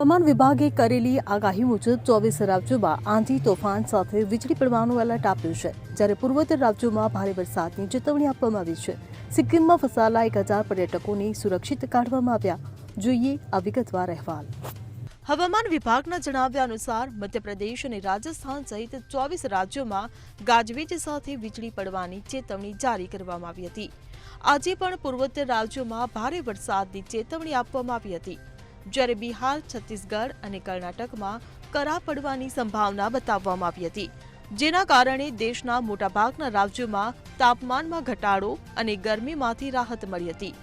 હવામાન વિભાગે કરેલી આગાહી મુજબ 24 રાજ્યોમાં આંધી તોફાન સાથે વીજળી પડવાનું એલર્ટ આપ્યું છે, જ્યારે પૂર્વોત્તર રાજ્યોમાં ભારે વરસાદની ચેતવણી આપવામાં આવી છે. સિક્કિમમાં ફસાયેલા 1000 પર્યટકોને સુરક્ષિત કાઢવામાં આવ્યા. જોઈએ આ વિગતવાર અહેવાલ. હવામાન વિભાગના જણાવ્યા અનુસાર મધ્યપ્રદેશ અને રાજસ્થાન સહિત 24 રાજ્યોમાં ગાજવીજ સાથે વીજળી પડવાની ચેતવણી જારી કરવામાં આવી હતી. આજે પણ પૂર્વોત્તર રાજ્યોમાં ભારે વરસાદની ચેતવણી આપવામાં આવી હતી, જ્યારે બિહાર, છત્તીસગઢ અને કર્ણાટકમાં કરા પડવાની સંભાવના બતાવવામાં આવી હતી, જેના કારણે દેશના મોટાભાગના રાજ્યોમાં તાપમાનમાં ઘટાડો અને ગરમીમાંથી રાહત મળી હતી.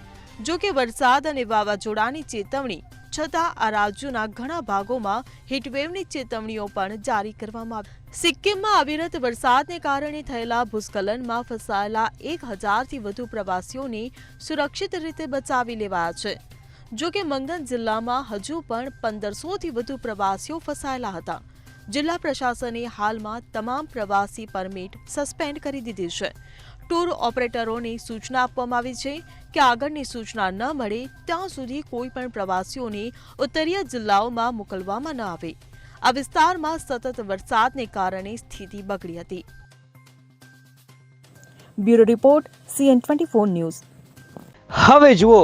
જો કે વરસાદ અને વાવાઝોડાની ચેતવણી છતાં આ રાજ્યોના ઘણા ભાગોમાં હીટવેવની ચેતવણીઓ પણ જારી કરવામાં આવી. સિક્કિમમાં અવિરત વરસાદને કારણે થયેલા ભૂસ્ખલનમાં ફસાયેલા 1000થી વધુ પ્રવાસીઓને સુરક્ષિત રીતે બચાવી લેવાયા છે. જો કે મંગન જિલ્લામાં હજુ પણ 1500થી વધુ પ્રવાસીઓ ફસાયેલા હતા. જિલ્લા પ્રશાસને હાલમાં તમામ પ્રવાસી પરમિટ સસ્પેન્ડ કરી દીધી છે. ટૂર ઓપરેટરોને સૂચના આપવામાં આવી છે કે આગળની સૂચના ન મળે ત્યાં સુધી કોઈ પણ પ્રવાસીઓને ઉત્તરીય જિલ્લાઓમાં મોકલવામાં ન આવે. આ વિસ્તારમાં સતત વરસાદને કારણે સ્થિતિ બગડી હતી. Bureau report CN24 news. હવે જુઓ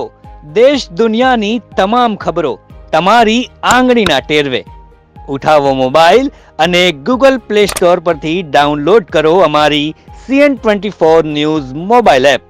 દેશ દુનિયાની તમામ ખબરો તમારી આંગળીના ટેરવે. ઉઠાવો મોબાઈલ અને Google Play Store પરથી ડાઉનલોડ કરો અમારી CN24 ન્યૂઝ મોબાઈલ એપ.